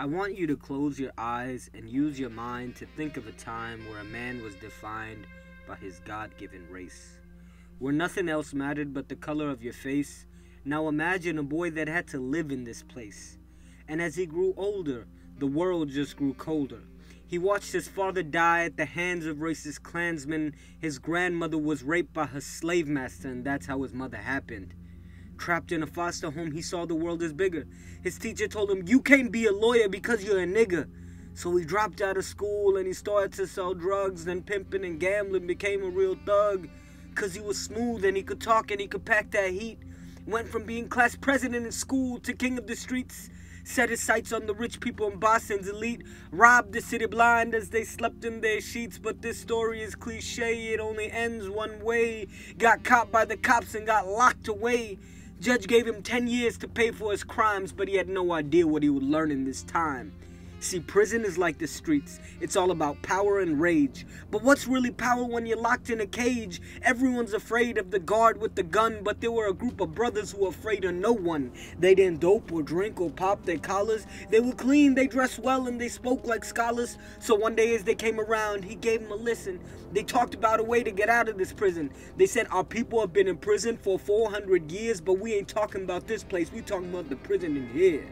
I want you to close your eyes and use your mind to think of a time where a man was defined by his God-given race, where nothing else mattered but the color of your face. Now imagine a boy that had to live in this place. And as he grew older, the world just grew colder. He watched his father die at the hands of racist Klansmen. His grandmother was raped by her slave master, and that's how his mother happened. Trapped in a foster home, he saw the world as bigger. His teacher told him, "You can't be a lawyer because you're a nigger." So he dropped out of school and he started to sell drugs. Then pimping and gambling, became a real thug. Cause he was smooth and he could talk and he could pack that heat. Went from being class president in school to king of the streets. Set his sights on the rich people in Boston's elite. Robbed the city blind as they slept in their sheets. But this story is cliche, it only ends one way. Got caught by the cops and got locked away. Judge gave him 10 years to pay for his crimes, but he had no idea what he would learn in this time. See, prison is like the streets. It's all about power and rage. But what's really power when you're locked in a cage? Everyone's afraid of the guard with the gun, but there were a group of brothers who were afraid of no one. They didn't dope or drink or pop their collars. They were clean, they dressed well, and they spoke like scholars. So one day as they came around, he gave them a listen. They talked about a way to get out of this prison. They said, our people have been in prison for 400 years, but we ain't talking about this place. We talking about the prison in here.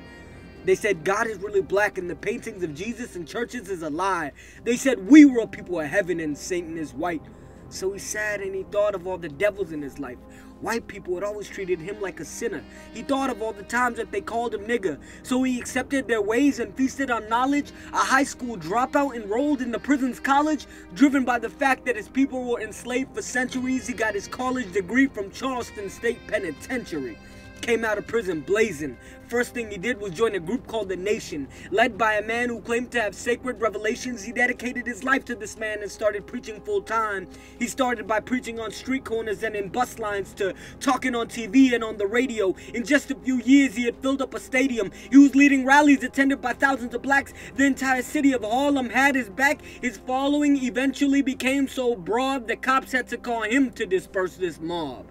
They said God is really black and the paintings of Jesus in churches is a lie. They said we were a people of heaven and Satan is white. So he sat and he thought of all the devils in his life. White people had always treated him like a sinner. He thought of all the times that they called him nigger. So he accepted their ways and feasted on knowledge. A high school dropout enrolled in the prison's college. Driven by the fact that his people were enslaved for centuries, he got his college degree from Charleston State Penitentiary. Came out of prison blazing. First thing he did was join a group called The Nation. Led by a man who claimed to have sacred revelations, he dedicated his life to this man and started preaching full time. He started by preaching on street corners and in bus lines to talking on TV and on the radio. In just a few years, he had filled up a stadium. He was leading rallies attended by thousands of blacks. The entire city of Harlem had his back. His following eventually became so broad, the cops had to call him to disperse this mob.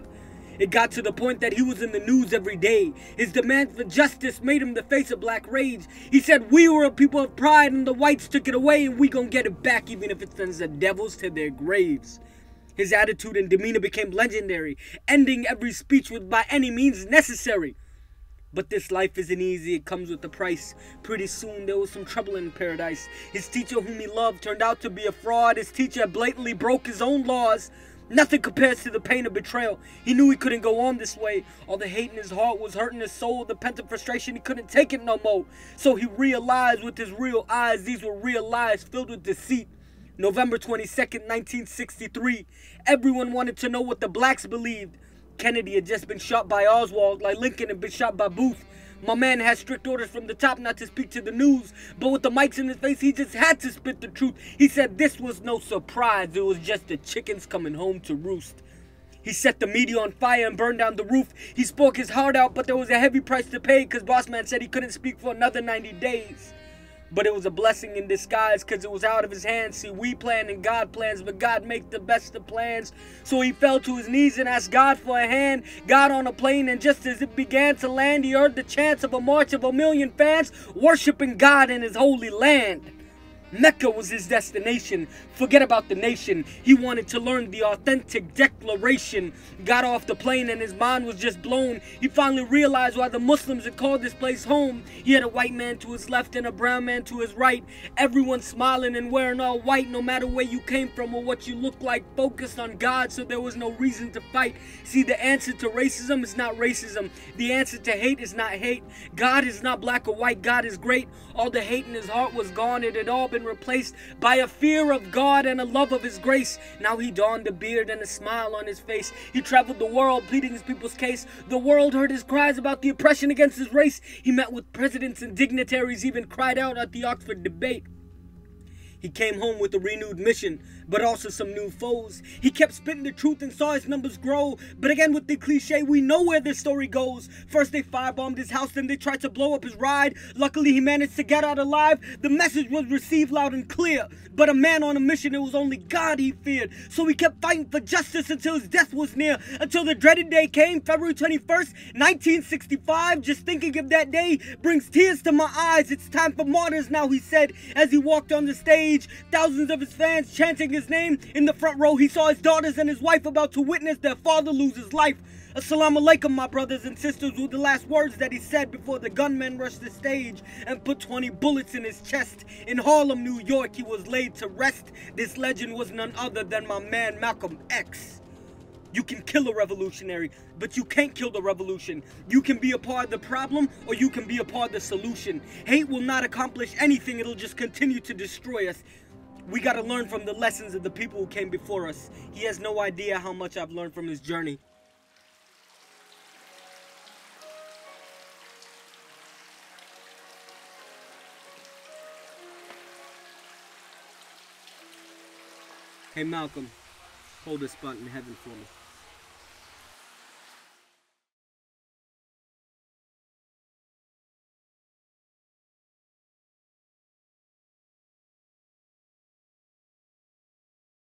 It got to the point that he was in the news every day. His demand for justice made him the face of black rage. He said, we were a people of pride and the whites took it away and we gonna get it back even if it sends the devils to their graves. His attitude and demeanor became legendary, ending every speech with by any means necessary. But this life isn't easy, it comes with a price. Pretty soon there was some trouble in paradise. His teacher whom he loved turned out to be a fraud. His teacher blatantly broke his own laws. Nothing compares to the pain of betrayal. He knew he couldn't go on this way. All the hate in his heart was hurting his soul. The pent-up frustration, he couldn't take it no more. So he realized with his real eyes, these were real lies filled with deceit. November 22nd, 1963. Everyone wanted to know what the blacks believed. Kennedy had just been shot by Oswald, like Lincoln had been shot by Booth. My man had strict orders from the top not to speak to the news, but with the mics in his face, he just had to spit the truth. He said this was no surprise, it was just the chickens coming home to roost. He set the media on fire and burned down the roof. He spoke his heart out, but there was a heavy price to pay because Boss Man said he couldn't speak for another 90 days. But it was a blessing in disguise because it was out of his hands. See, we plan and God plans, but God makes the best of plans. So he fell to his knees and asked God for a hand. Got on a plane, and just as it began to land, he heard the chants of a march of 1 million fans worshiping God in his holy land. Mecca was his destination. Forget about the nation. He wanted to learn the authentic declaration. Got off the plane and his mind was just blown. He finally realized why the Muslims had called this place home. He had a white man to his left and a brown man to his right. Everyone smiling and wearing all white, no matter where you came from or what you look like. Focused on God, so there was no reason to fight. See, the answer to racism is not racism. The answer to hate is not hate. God is not black or white. God is great. All the hate in his heart was gone. It had all been replaced by a fear of God and a love of his grace. Now he donned a beard and a smile on his face. He traveled the world pleading his people's case. The world heard his cries about the oppression against his race. He met with presidents and dignitaries, even cried out at the Oxford debate. He came home with a renewed mission, but also some new foes. He kept spitting the truth and saw his numbers grow. But again with the cliche, we know where this story goes. First they firebombed his house, then they tried to blow up his ride. Luckily he managed to get out alive. The message was received loud and clear. But a man on a mission, it was only God he feared. So he kept fighting for justice until his death was near. Until the dreaded day came, February 21st, 1965. Just thinking of that day brings tears to my eyes. It's time for martyrs now, he said, as he walked on the stage. Thousands of his fans chanting his name. In the front row, he saw his daughters and his wife about to witness their father lose his life. Assalamu alaikum, my brothers and sisters, were the last words that he said before the gunmen rushed the stage and put 20 bullets in his chest. In Harlem, New York, he was laid to rest. This legend was none other than my man Malcolm X. You can kill a revolutionary, but you can't kill the revolution. You can be a part of the problem, or you can be a part of the solution. Hate will not accomplish anything, it'll just continue to destroy us. We gotta learn from the lessons of the people who came before us. He has no idea how much I've learned from his journey. Hey Malcolm, hold this spot in heaven for me.